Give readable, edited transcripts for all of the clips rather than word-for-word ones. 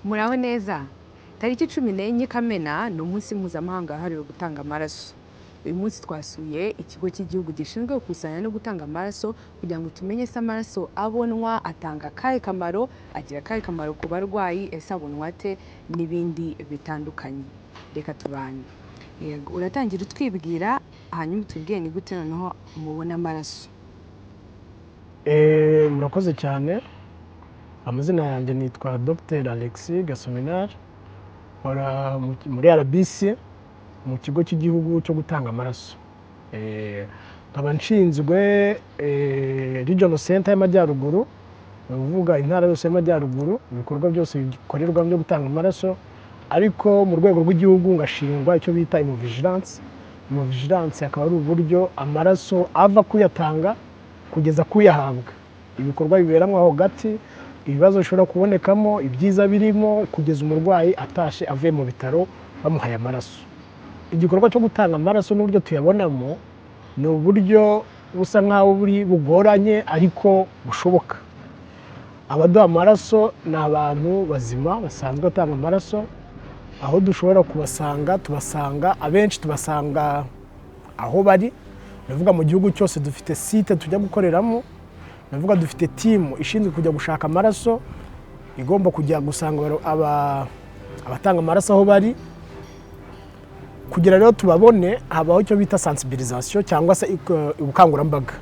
Muraho neza. Tariki 14 Kamena ni umunsi mpuzamahanga wahariwe gutanga amaraso. Uyu munsi twasuye ikigo cy'igihugu gishinzwe gukusanya no gutanga amaraso kugira ngo tumenye se amaraso abonwa atanga kahe kamaro, agira kahe kamaro ku barwayi, ese abonwa ate n'ibindi bitandukanye. Reka tubane. Yego, uratangira utwibwira hanyuma utubwiye ni gute noneho mubona amaraso. Murakoze cyane. Amazina yanjye nitwa Dr. Alexis Gasominari, muri RBC mu kigo cy'igihugu cyo gutanga amaraso. Nkaba nshinzwe Regional Center y'Amajyaruguru, uvuga intara yose y'Amajyaruguru, ibikorwa byose bikorerwa byo gutanga amaraso, ariko mu rwego rw'igihugu ngashingwa icyo bita imwe vigilance. Imwe vigilance akaba ari uburyo amaraso ava kuyatanga kugeza kuyahabwa. Ibikorwa biberamo aho gati, ibibazo bishobora kubonekamo, ibyiza birimo kugeza umurwayi atashe avuye mu bitaro bamuhaye amaraso. Igikorwa cyo gutanga amaraso n'uburyo tuyabonamo ni uburyo busa nkaho bugoranye ariko bushoboka. Abaduha amaraso ni abantu bazima basanzwe batanga amaraso, aho dushobora tubasanga abenshi tubasanga aho bari. Navuga mu gihugu cyose dufite site tujya gukoreramo, navuga dufite timu ishinzwe kujya gushaka amaraso, igomba kujya gusanga abatanga amaraso aho bari. Kugira rero tubabone habaho icyo bita sensibilisation cyangwa se ubukangurambaga.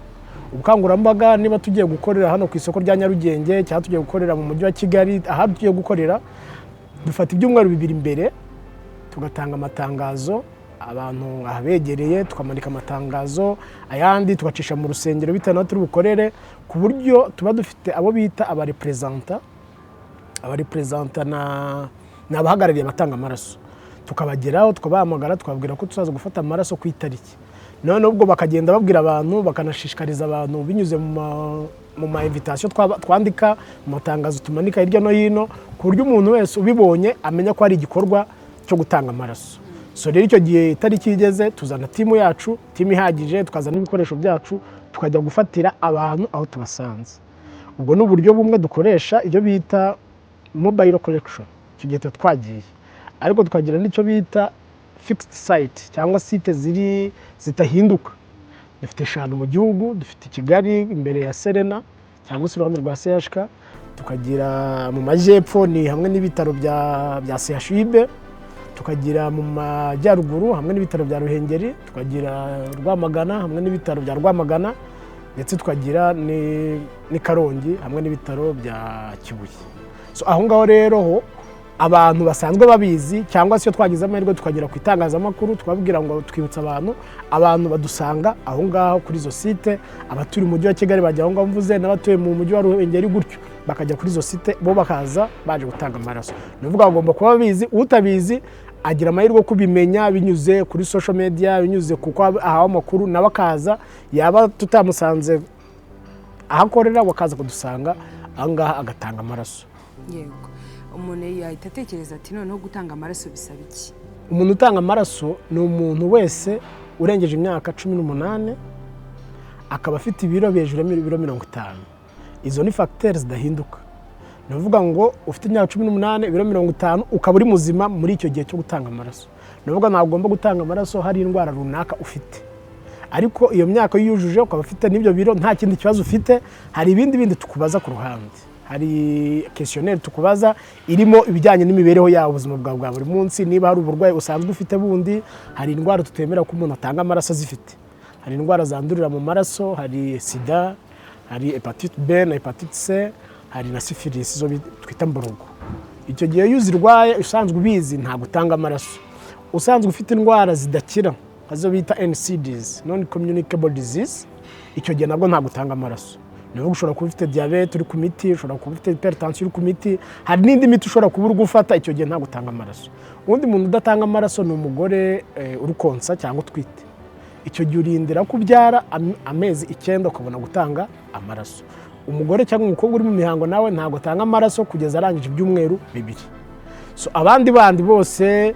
Ubukangurambaga niba tugiye gukorera hano ku isoko rya Nyarugenge cyangwa tugiye gukorera mu mujyi wa Kigali, aha tugiye gukorera dufata ibyumweru bibiri imbere tugatanga amatangazo, abantu ahabegereye tukamanika amatangazo, ayandi tugacisha mu rusengero bitewe n'aho turi bukorere, ku buryo tuba dufite abo bita abarepresenta ni abahagarariye abatanga amaraso. Tukabageraho tukabahamagara tukababwira ko tuzaza gufata amaraso ku itariki. None ubwo bakagenda babwira abantu, bakanashishikariza abantu binyuze mu ma invitation twandika, mu matangazo tumanika hirya no hino, ku buryo umuntu wese ubibonye amenya ko ari igikorwa cyo gutanga amaraso. So rero icyo gihe itariki igeze tuzana timu yacu, timu ihagije, tukazana ibikoresho byacu, tukajya gufatira abantu aho tubasanze. Ubwo n'uburyo bumwe dukoresha ibyo bita mobile collection. Icyo gihe twagiye, ariko tukagira n'icyo bita fixed site cyangwa site zitahinduka. Dufite 5 mu gihugu, dufite Kigali imbere ya Serena cyangwa se uruhande rwa CHK, tukagira mu majyepfo ni hamwe n'ibitaro bya CHUB, tukagira mu majyaruguru hamwe n'ibitaro bya Ruhengeri, tukagira Rwamagana hamwe n'ibitaro bya Rwamagana, ndetse tukagira ni Karongi hamwe n'ibitaro bya Kibuye. So aho ngaho rero ho abantu basanzwe babizi, cyangwa se twagize amahirwe tukagira ku itangazamakuru twabwira ngo twibutsa abantu badusanga aho ngaho kuri izo site. Abaturi mu mujyi wa Kigali bajya aho ngaho mvuze, n'abatuye mu mujyi wa Ruhengeri gutyo bakajya kuri izo site, bo bakaza baje gutanga amaraso. Navuga bagomba kuba babizi, utabizi agira amahirwe kubimenya binyuze kuri social media, binyuze kuko ahawe amakuru nawe akaza, yaba tutamusanze ahakorera wakaza kudusanga aho ngaho agatanga amaraso. Yego, umuntu yahita atekereza ati noneho gutanga amaraso bisaba iki? Umuntu utanga amaraso ni umuntu wese urengeje imyaka 18 akaba afite ibiro hejuru y'ibiro 50. Izo ni facteurs zidahinduka. Navuga ngo ufite imyaka 18 ibiro 50 ukaba uri muzima muri icyo gihe cyo gutanga amaraso. Navuga ntabwo ugomba gutanga amaraso hari indwara runaka ufite, ariko iyo myaka yujuje ukaba ufite n'ibyo biro nta kindi kibazo ufite, hari ibindi tukubaza ku ruhande. Hari questionnaire tukubaza irimo ibijyanye n'imibereho yawe, ubuzima bwawe bwa buri munsi, niba hari uburwayi usanzwe ufite bundi, hari indwara tutemera ko umuntu atanga amaraso azifite. Hari indwara zandurira mu maraso, hari sida, hari hepatite B na hepatite C, hari na syphilis zo twita mborogo. Icyo gihe iyo uzirwaye usanzwe ubizi nta gutanga amaraso. Usanzwe ufite indwara zidakira azo bita NCDs, non communicable disease, icyo gihe nabwo nta gutanga amaraso. Niba ushobora kuba ufite diabete uri ku miti, ushobora kuba ufite hypertension uri ku miti, hari n'indi miti ushobora kuba uri gufata, icyo gihe nta gutanga amaraso. Undi muntu udatanga amaraso ni umugore uri konsa cyangwa utwite. Icyo gihe urindira kubyara amezi 9 ukabona gutanga amaraso. Umugore cyangwa umukobwa uri mu mihango nawe ntago atanga amaraso kugeza arangije ibyumweru 2. So abandi bose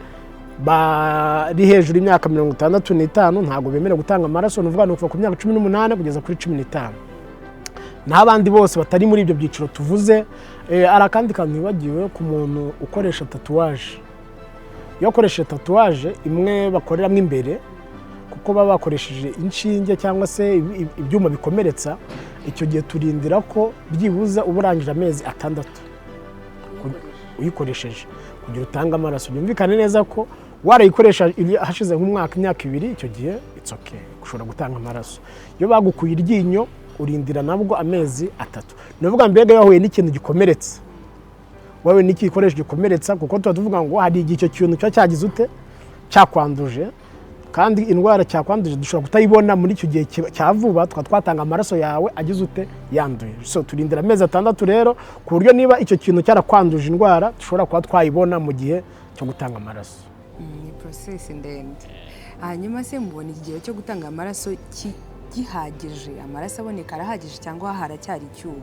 bari hejuru y'imyaka 65 ntago bemerewe gutanga amaraso. Nuvuga no kuva ku myaka 18 kugeza kuri 15. n'abandi bose batari muri ibyo byiciro tuvuze. Ari akandi kantu nibagiwe ku muntu ukoresha tatuwaje. Iyo ukoresheje tatuwaje imwe bakoreramo imbere kuko baba bakoresheje inshinge cyangwa se ibyuma bikomeretsa, icyo gihe turindira ko byibuza uburangije amezi 6 uyikoresheje kugira utanga amaraso. Byumvikane neza ko warayikoresha hashize nk'umwaka, imyaka 2, icyo gihe it's okay, ushobora gutanga amaraso. Iyo bagukuye iryinyo urindira nabwo amezi 3. Nuvuga mbega yahuye n'ikintu gikomeretsa, wawe n'ikikoresho gikomeretsa, kuko tuvuga ngo hari igihe icyo kintu cyagize ute cyakwanduje, kandi indwara cyakwanduje dushobora kutayibona muri icyo gihe cya vuba, twatanga amaraso yawe agize ute yanduye. So turindira amezi 6 rero, ku buryo niba icyo kintu cyarakwanduje indwara dushobora kuba twayibona mu gihe cyo gutanga amaraso. Ni process ndende. Hanyuma se mubona igihe cyo gutanga amaraso gihagije, amaraso aboneka arahagije cyangwa haracyari icyuho?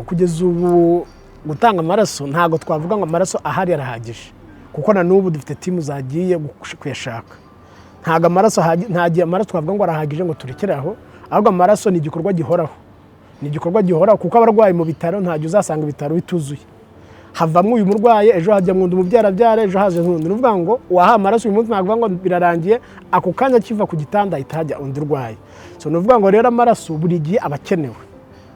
Kugeza ubu gutanga amaraso ntago twavuga ngo amaraso ahari arahagije, kuko na n'ubu dufite timu zagiye kuyashaka. Ntago amaraso ntagiye amaraso twavuga ngo arahagije ngo turekere aho, ahubwo amaraso ni igikorwa gihoraho. Ni igikorwa gihoraho kuko abarwayi mu bitaro ntajya uzasanga ibitaro bituzuye. Havamwe uyu murwaye, ejo hajya mwundi umubyara, ejo haje n'undi. Nuvuga ngo waha amaraso uyu munsi ntago ngo birarangiye, ako kanya kiva ku gitanda itajya undi urwaye. So nuvuga ngo rero amaraso buri gihe abakenewe.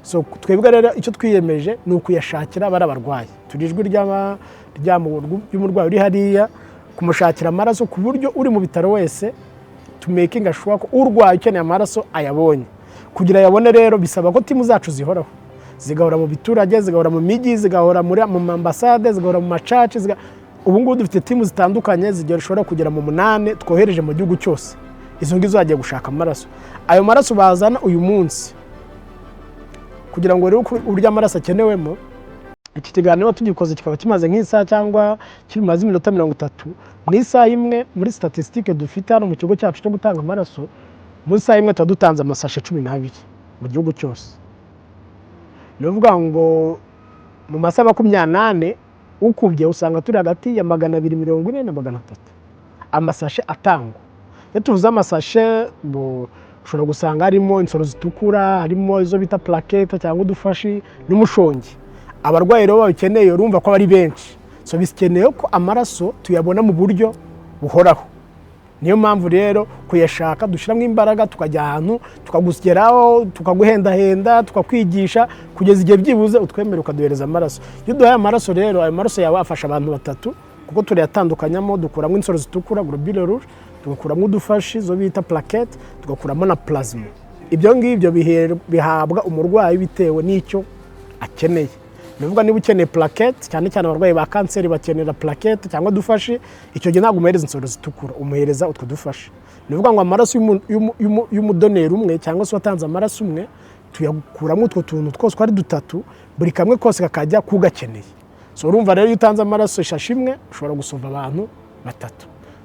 So twebwe rero icyo twiyemeje ni ukuyashakira bari abarwayi. Turijwe ry'umurwayi uri hariya kumushakira amaraso, ku buryo uri mu bitaro wese to making sure ko urwaye ukeneye amaraso ayabonye. Kugira yabone rero bisaba ko timu zacu zihoraho, zigahora mu biturage, zigahora mu migi, zigahora mu ambasade, zigahora mu macaci. Ubu ngubu dufite timu zitandukanye zigera kugera mu 8 twohereje mu gihugu cyose. Izo ngizo zagiye gushaka amaraso. Ayo maraso bazana uyu munsi kugira ngo rero urya amaraso akenewemo. Iki kiganiro tugikoze kikaba kimaze nk'isaha cyangwa kimaze iminota 30. Mu isaha imwe muri statistique dufite hano mu kigo cyacu cyo gutanga amaraso, mu isaha imwe dutanze amasashe 12 mu gihugu cyose. Nuvuga ngo mu masaha 28 ukubye usanga turi hagati ya 240 na 300 amasashe atangwa. Iyo tuvuze amasashe ushobora gusanga harimo insoro zitukura, harimo izo bita plaquette cyangwa udufashi n'umushongi. Abarwayi rero babikeneye urumva ko bari benshi, so bikeneye ko amaraso tuyabona mu buryo buhoraho. Niyo mpamvu rero kuyashaka dushiramo imbaraga, tukajya ahantu tukagusgeraho, tukaguhendahenda, tukakwigisha kugeza igihe byibuze utwemere ukaduhereza amaraso. Iyo duhaye amaraso rero, ayo maraso yawe afasha abantu 3 kuko turi yatandukanyamo, dukuramo insoro zitukura globule rouge, tugakuramo udufashi zo bita plaquette, tugakuramo na plasma. Ibyo ngibyo bihabwa umurwayi bitewe n'icyo akeneye. Nuvuga niba ukeneye plaquette, cyane cyane abarwayi ba kanseri bakenera plaquette cyangwa dufashi, icyo gihe ntabwo umuhereza insoro zitukura, umuhereza utwo dufashi. Nuvuga ngo amaraso y'umudoneri umwe cyangwa se watanze amaraso umwe tuyakuramo utwo tuntu twose twari 3, buri kamwe kose kakajya kugakeneye. So urumva rero iyo utanze amaraso ishashi imwe ushobora gusova abantu 3.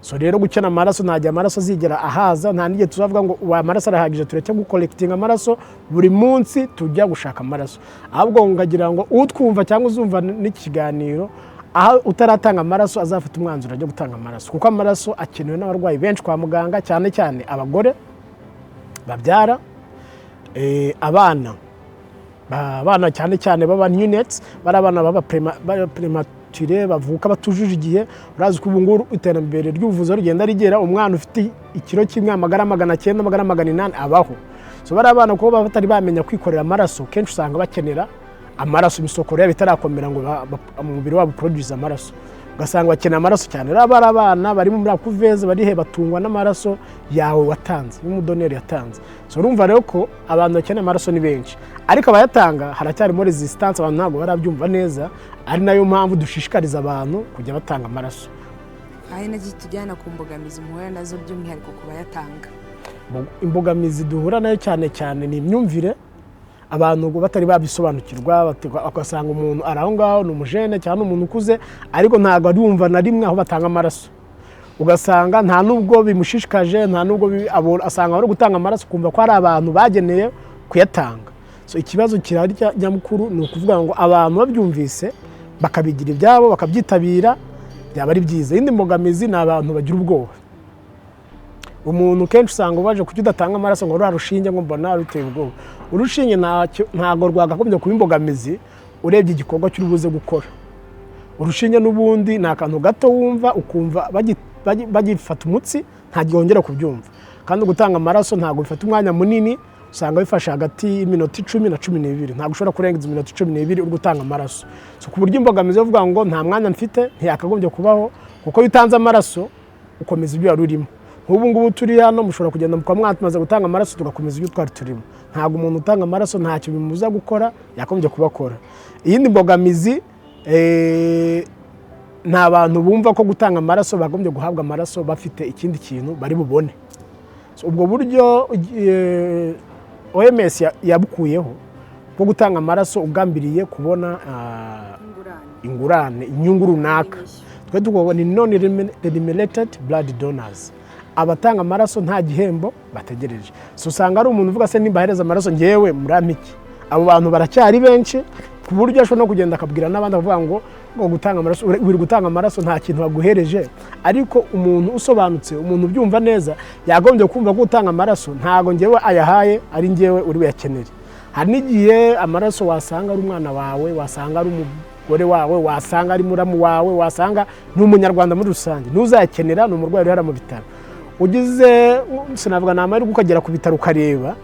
So rero gukena amaraso ntajya amaraso zigera ahaza, nta n'igihe tuzavuga ngo wa amaraso arahagije tureke gucollecting amaraso buri munsi tujya gushaka amaraso. Ahubwo ngagira ngo utwumva cyangwa uzumva n'ikiganiro aho utaratanga amaraso azafata umwanzuro ajya gutanga amaraso, kuko amaraso akenewe n'abarwayi benshi kwa muganga, cyane cyane abagore babyara, abana cyane baba units, bari abana baba premature bavuka batujuje igihe. Urazi ko ubu nguru iterambere ry'ubuvuzi rugenda rigera, umwana ufite ikiro kimwe 900 800 abaho. So bari abana ko batari bamenya kwikorera amaraso, kenshi usanga bakenera amaraso imisokoro yabo itarakomera ngo umubiri wabo produce amaraso, ugasanga bakenera amaraso cyane. Rero bari abana bari muri akuveze barihe batungwa n'amaraso yawe watanze, y'umudoneri yatanze. So urumva rero ko abantu bakeneye amaraso ni benshi, ariko abayatanga haracyarimo resistance, abantu ntabwo barabyumva neza. Ari nayo mpamvu dushishikariza abantu kujya batanga amaraso. Ari nacyo tujyana ku mbogamizi muhura nazo by'umwihariko ku bayatanga. Imbogamizi duhura nayo cyane ni imyumvire, abantu batari babisobanukirwa, bakasanga umuntu araho ngaho ni umujene cyane umuntu ukuze, ariko ntabwo arumva na rimwe aho batanga amaraso. Ugasanga nta nubwo bimushishikaje, nta nubwo asanga bari gutanga amaraso kumva ko ari abantu bageneye kuyatanga. So ikibazo kirari nyamukuru ni ukuvuga ngo abantu babyumvise bakabigira ibyabo bakabyitabira byaba ari byiza. Indi mbogamizi ni abantu bagira ubwoba. umuntu kenshi usanga ubaje kuki udatanga amaraso ngo rura rushinge ngo mbona ruteye ubwoba. Urushinge ntago rwagakombye kuba imbogamizi urebye igikorwa cy'urubuze gukora. Urushinge n'ubundi ni akantu gato wumva ukumva bagifata umutsi nta gihongera kubyumva, kandi gutanga amaraso ntago bifata umwanya munini, usanga bifasha hagati y'iminota 10 na 12, ntago ushobora kurenza iminota 12 uri gutanga amaraso. So ku buryo imbogamizi yo kuvuga ngo nta mwanya mfite ntiyakagombye kubaho, kuko iyo utanze amaraso ukomeza ibyo wari urimo. Nk'ubu ngubu turi hano mushobora kugenda mwamaze gutanga amaraso tugakomeza ibyo twari turimo. Ntago umuntu utanga amaraso ntacyo bimubuza gukora, yakombye kubakora. Iyindi mbogamizi nta bantu bumva ko gutanga amaraso bagombye guhabwa amaraso bafite ikindi kintu bari bubone. Ubwo buryo OMS yabukuyeho bwo gutanga amaraso ugambiriye kubona ingurane, inyungu runaka. Twe tugobona ni non-remunerated blood donors. Abatanga amaraso nta gihembo bategereje. So usanga ari umuntu uvuga se nimba hereza amaraso ngewe muramiki. Abo bantu baracyari benshi ku buryo ashobora no kugenda akabwira n'abandi avuga ngo gutanga amaraso uri gutanga amaraso nta kintu baguhereje. Ariko umuntu usobanutse, umuntu ubyumva neza, yagombye kumva ko gutanga amaraso ntago ngewe ayahaye ari ngewe uri buyakenere. Hari n'igihe amaraso wasanga ari umwana wawe, wasanga ari umugore wawe, wasanga ari muramu wawe, wasanga n'umunyarwanda muri rusange ntuzayakenera, ni umurwayi uri hara mu bitaro. Ugize sinavuga nama ari gukagera ku bitaro ukareba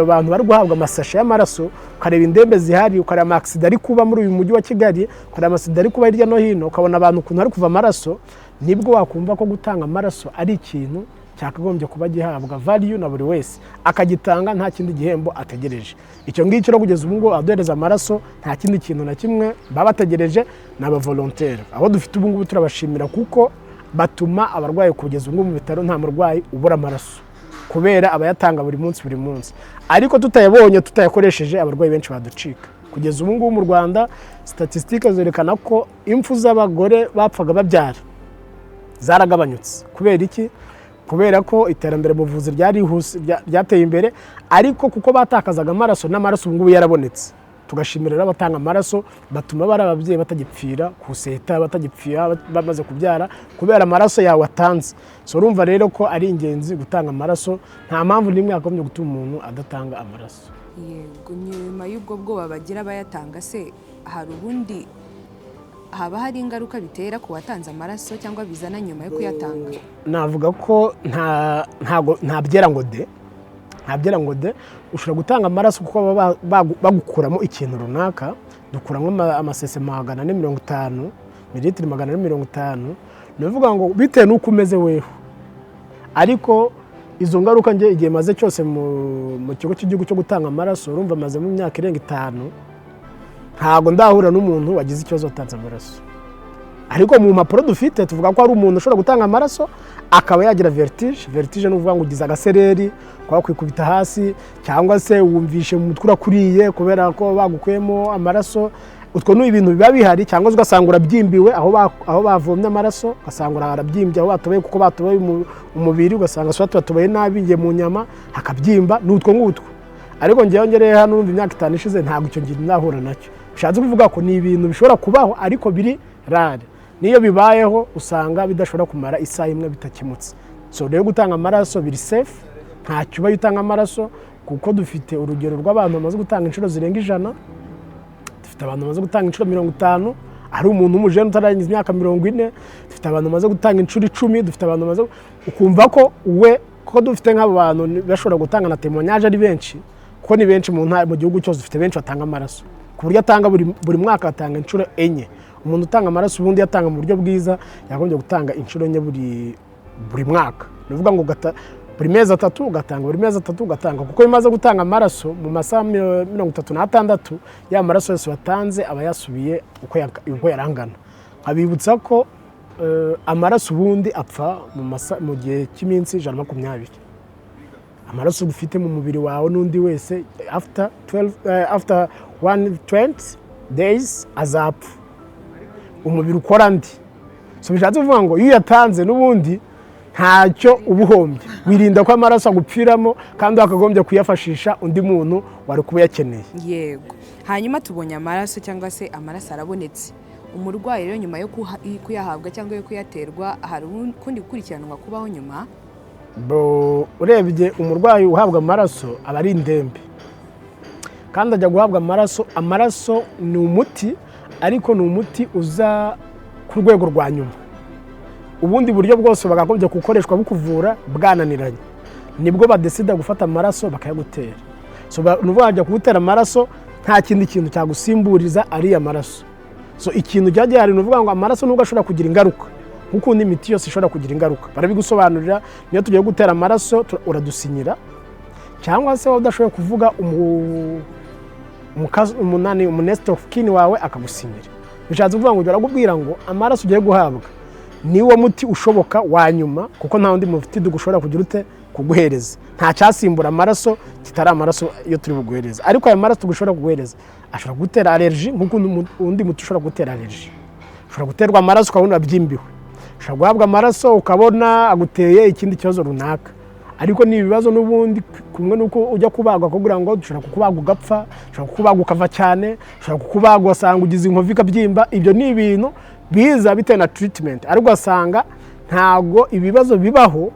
abantu bari guhabwa amasashe y'amaraso, ukareba indembe zihari, ukareba amaksida ari kuba muri uyu mujyi wa Kigali, ukareba amasida ari kuba hirya no hino, ukabona abantu ukuntu ari kuva amaraso, nibwo wakumva ko gutanga amaraso ari ikintu cyakagombye kuba gihabwa value na buri wese, akagitanga nta kindi gihembo ategereje. Icyo ngicyo no kugeza ubu ngo adohereza amaraso nta kindi kintu na kimwe baba bategereje, n'aba volontaire. Aho dufite ubu ngubu turabashimira kuko batuma abarwayi kugeza ubu mu bitaro nta murwayi ubura amaraso, kubera abayatanga buri munsi. Ariko tutayabonye, tutayakoresheje, abarwayi benshi baducika. Kugeza ubu ngubu mu Rwanda statistique zerekana ko impfu z'abagore bapfaga babyara zaragabanyutse. Kubera iki? Kubera ko iterambere mu buvuzi ryateye imbere, ariko kuko batakazaga amaraso, n'amaraso ubu ngubu yarabonetse. Tugashimirira abatanga amaraso batuma bari ababyeyi batagipfira kuseta, batagipfira bamaze kubyara, kubera amaraso yawe atanze. So urumva rero ko ari ingenzi gutanga amaraso, nta mpamvu nimwe yakombye gutuma umuntu adatanga amaraso. Yego, nyuma y'ubwo bwoba bagira bayatanga se hari ubundi haba hari ingaruka bitera ku watanze amaraso cyangwa bizana nyuma yo kuyatanga? Navuga ko nta byera ngo de ushobora gutanga amaraso kuko bagukuramo ikintu runaka. Dukuramo amasese 450 mililitri 450, navuga ngo bitewe n'uko umeze weho. Ariko izo ngaruka nge igihe maze cyose mu kigo cy'igihugu cyo gutanga amaraso, urumva maze mu myaka irenga 5, ntago ndahura n'umuntu wagize ikibazo atanze amaraso. Ariko mu mpapuro dufite tuvuga ko ari umuntu ushobora gutanga amaraso akaba yagira vertige no kuvuga ngo ugize agasereri kwa kwikubita hasi, cyangwa se wumvishe mu mutwe urakuriye kubera ko bagukuyemo amaraso. Utwo ni ibintu biba bihari, cyangwa ugasanga urabyimbiwe aho bavomye amaraso, ugasanga arabyimbye aho batoboye kuko batoboye umubiri, ugasanga swatu batoboye nabi ngiye mu nyama hakabyimba, n'utwo ngutwo. Ariko ngiye ngereye hano numva imyaka 5 ishize ntabwo icyo ngiye ndahura nacyo. Bishatse kuvuga ko ni ibintu bishobora kubaho ariko biri rare. Niyo bibayeho usanga bidashobora kumara isaha imwe bitakimutse. So rero gutanga amaraso biri safe, nta cyuba yutanga amaraso, kuko dufite urugero rw'abantu bamaze gutanga inshuro zirenga 100, dufite abantu bamaze gutanga inshuro 50, ari umuntu umujene utarangiza imyaka 40, dufite abantu bamaze gutanga inshuro 10, dufite abantu bamaze ukumva ko ko dufite nk'abo bantu bashobora gutanga na témoignage ari benshi, kuko ni benshi mu gihugu cyose dufite benshi batanga amaraso. Ku buryo atanga buri mwaka atanga inshuro 4. Umuntu utanga amaraso ubundi yatanga mu buryo bwiza yagombye gutanga inshuro 4 buri mwaka. Bivuga ngo buri mezi 3 ugatanga, buri mezi 3 ugatanga, kuko bimaze gutanga amaraso mu masaha 36 ya maraso yose watanze aba yasubiye uko yarangana. Abibutsa ko amaraso ubundi apfa mu gihe cy'iminsi 120. Amaraso ufite mu mubiri wawe n'undi wese after 120 days azapfa, umubiri ukora ndi. So bishatse kuvuga ngo iyo yatanze n'ubundi ntacyo ubuhombye, wirinda ko amaraso agupfiramo kandi akagombye kuyafashisha undi muntu wari kuba yakeneye. Yego, hanyuma tubonye amaraso cyangwa se amaraso arabonetse, umurwayi rero nyuma yo kuyahabwa cyangwa yo kuyaterwa hari ukundi gukurikiranwa kubaho nyuma? urebye umurwayi uhabwa amaraso aba ari indembe kandi ajya guhabwa amaraso ni umuti ariko ni umuti uza ku rwego rwa nyuma. Ubundi buryo bwose bagakomeje gukoreshwa bukuvura bwananiranye nibwo badesida gufata amaraso bakayagutera. So nuvuga bajya kugutera amaraso nta kindi kintu cyagusimburiza ari amaraso. So ikintu cyagiye hari nuvuga ngo amaraso nubwo ashobora kugira ingaruka nkuko n'imiti yose ishobora kugira ingaruka barabigusobanurira. Niyo tugiye gutera amaraso uradusinyira cyangwa se udashoboye kuvuga umunest of kin wawe akagusinyira. Bishatse kuvuga ngo baragubwira ngo amaraso ugiye guhabwa niwo muti ushoboka wa nyuma kuko nta wundi muti dugushobora kugira ute kuguhereza. Nta cyasimbura amaraso kitari amaraso iyo turi buguhereza. Ariko aya maraso tugushobora kuguhereza ashobora gutera allergy nkuko undi muti ushobora gutera allergy. Ushobora guterwa amaraso ukabona byimbiwe. Ushobora guhabwa amaraso ukabona aguteye ikindi kibazo runaka. Ariko ni ibibazo n'ubundi kumwe nuko ujya kubagwa kugira ngo dushobora kukubaga ugapfa, ushobora kukubaga ukava cyane, ushobora kukubaga wasanga ugize inkovu ikabyimba. Ibyo ni ibintu biza bitewe na treatment. Ariko asanga ntago ibibazo bibaho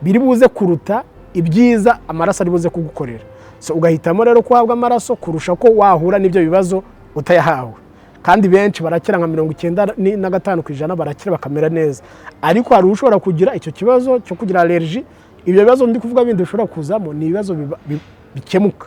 biri buze kuruta ibyiza amaraso ari buze kugukorera. So ugahitamo rero kuhabwa amaraso kurusha ko wahura n'ibyo bibazo utayahawe. Kandi benshi barakira nka 95% barakira bakamera neza. Ariko hari ushobora kugira icyo kibazo cyo kugira allergy. Ibyo bibazo ndi kuvuga bindi bishobora kuzamo ni ibibazo bikemuka.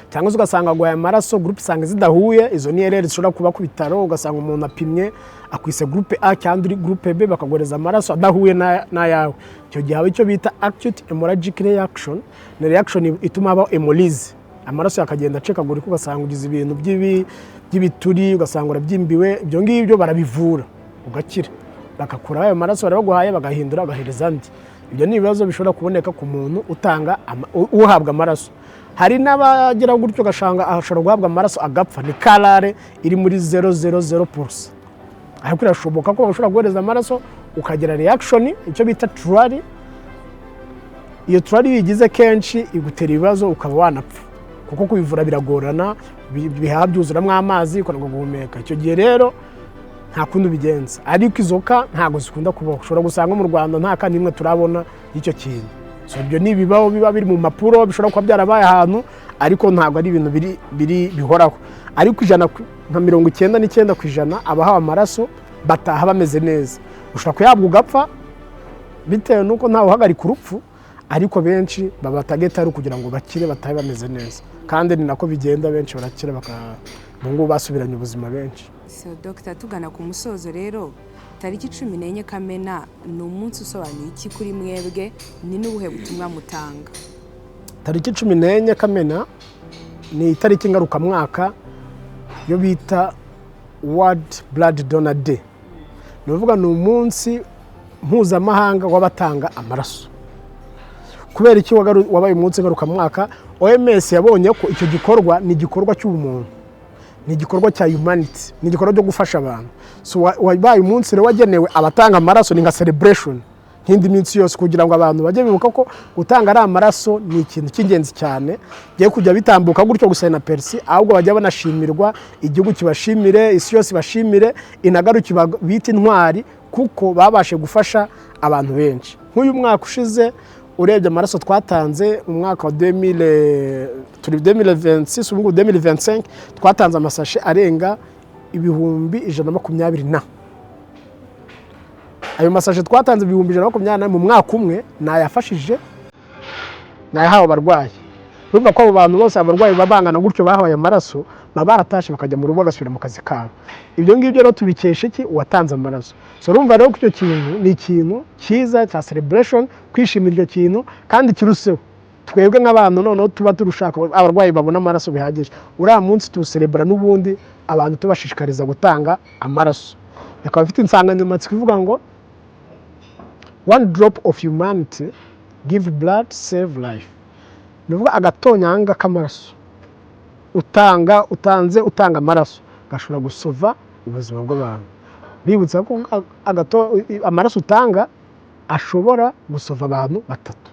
Cyangwa ugasanga gwa amaraso groupe sange zidahuye, izo ni erreur zishobora kuba ku bitaro. Ugasanga umuntu apimye akwise groupe A cyangwa groupe B bakagoreza amaraso adahuye na yawe. Icyo gihe icyo bita acute hemorrhagic reaction, ni reaction ituma haba hemolyse. Amaraso yakagenda acekagurika ugasanga ugize ibintu by'ibituri, ugasanga urabyimbiwe. Ibyo ngibyo barabivura ugakira, bakakura ayo maraso barabaguhaye bagahindura agahereza andi. Ibyo ni ibibazo bishobora kuboneka ku muntu uhabwa amaraso. Hari n'abagira gutyo gashanga ashobora guhabwa amaraso agapfa, ni karare iri muri 0.00%. Ariko irashoboka ko ushobora guhereza amaraso ukagira reaction icyo bita trari. Iyo trari bigize kenshi igutera ibibazo ukaba wanapfa kuko kubivura biragorana, bihabyuzuramo amazi ukanagwa guhumeka. Icyo gihe rero nta kundi bigenza. Ariko izoka ntago zikunda kubaho. Ushobora gusanga mu Rwanda nta kandi imwe turabona y'icyo kintu. So ibyo ni bibaho biba biri mu mapuro bishobora kuba byarabaye ahantu ariko ntago ari ibintu bihoraho. Ariko ijana nka 99% abahawe amaraso bataha bameze neza. Ushobora kuyabwa ugapfa bitewe nuko ntawe uhagarika urupfu, ariko benshi babatageta ari kugira ngo bakire batahe bameze neza. Kandi ni nako bigenda, benshi barakira bungu basubiranye ubuzima benshi. So Dr. tugana ku musozo rero, tariki 14 Kamena ni umunsi usobanuye iki kuri mwebwe, ni n'ubuhe butumwa mutanga? Tariki 14 Kamena ni itariki ngaruka mwaka yo bita World Blood Donor Day. Nuvuga ni umunsi mpuzamahanga w'abatanga amaraso. Kubera iki wabaye umunsi ngaruka mwaka, OMS yabonye ko icyo gikorwa ni igikorwa cy'ubumuntu, ni igikorwa cya humanity, ni igikorwa cyo gufasha abantu. So wabaye umunsi rero wagenewe abatanga amaraso, ni nka celebration nk'indi minsi yose kugira ngo abantu bajye bibuka ko gutanga ari amaraso ni ikintu cy'ingenzi cyane. Giye kujya bitambuka gutyo gusa na persi, ahubwo bajya banashimirwa, igihugu kibashimire, isi yose bashimire, inagaruki bita intwari kuko babashe gufasha abantu benshi. Nk'uyu mwaka ushize urebye amaraso twatanze mu mwaka wa 2026 ubu 2025 twatanze amasashe arenga 120 ayo masashe twatanze 120 mu mwaka umwe nayafashije nayahawe abarwayi. Urumva ko abo bantu bose abarwayi babangana gutyo bahawe amaraso baratashe bakajya mu rugo bagasubira mu kazi kabo. Ibyo ngibyo rero tubikeshe ki watanze amaraso. So urumva rero ko icyo kintu ni ikintu cyiza cya celebration, kwishimira icyo kintu kandi kiruseho. Twebwe nk'abantu noneho tuba turushaka abarwayi babona amaraso bihagije. Uriya munsi tuwuselebra n'ubundi abantu tubashishikariza gutanga amaraso. Yakaba afite insanganyamatsiko ivuga ngo one drop of humanity give blood save life. Nuvuga agatonyanga k'amaraso utanga amaraso gashobora gusova ubuzima bw'abantu. Bibutsa ko amaraso utanga ashobora gusova abantu batatu.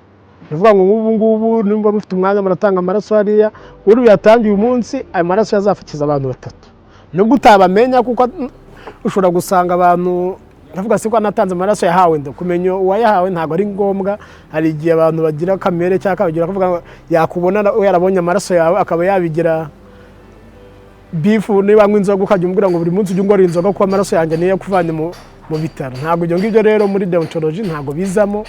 Nuvuga ngo ngubu nimba mufite umwanya muratanga amaraso hariya, uri yatangiye uyu munsi ayo maraso yazafakiza abantu batatu. Nubwo utabamenya kuko ushobora gusanga abantu ndavuga se ko anatanze amaraso yahawe ndo kumenya uwayahawe ntabwo ari ngombwa. Hari igihe abantu bagira kamere cyangwa bagira kuvuga yakubona yarabonye amaraso yawe akaba yabigira bifu niba anywa inzoga ukajya umubwira ngo buri munsi ujye ungora inzoga kuko amaraso yanjye niyo yakuvanye mu bitaro. Ntabwo ibyo ngibyo rero muri deontology ntabwo bizamo.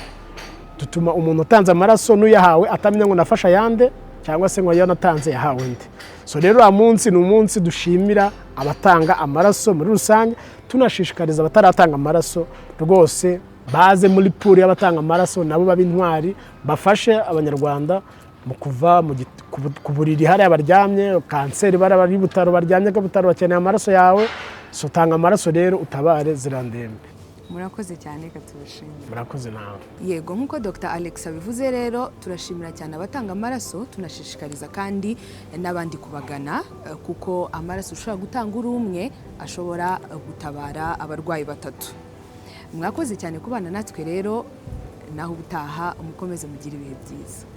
Dutuma umuntu utanze amaraso n'uyahawe atamenya ngo nafasha yande cyangwa se ngo yanatanze yahawe nde. So rero umunsi ni umunsi dushimira abatanga amaraso muri rusange, tunashishikariza abataratanga amaraso rwose baze muri pool y'abatanga amaraso nabo babintwari bafashe abanyarwanda mu kuva ku buriri hari abaryamye kanseri bari butaro baryamye ko butaro bakeneye amaraso yawe. So tanga amaraso rero utabare zirandembe. Murakoze cyane katubashimira. Murakoze nawe. Yego nkuko Dr. Alex abivuze rero turashimira cyane abatanga amaraso, tunashishikariza kandi n'abandi kubagana kuko amaraso ushobora gutanga uri umwe ashobora gutabara abarwayi batatu. Mwakoze cyane kubana natwe rero, naho ubutaha umukomeze mugira ibihe byiza.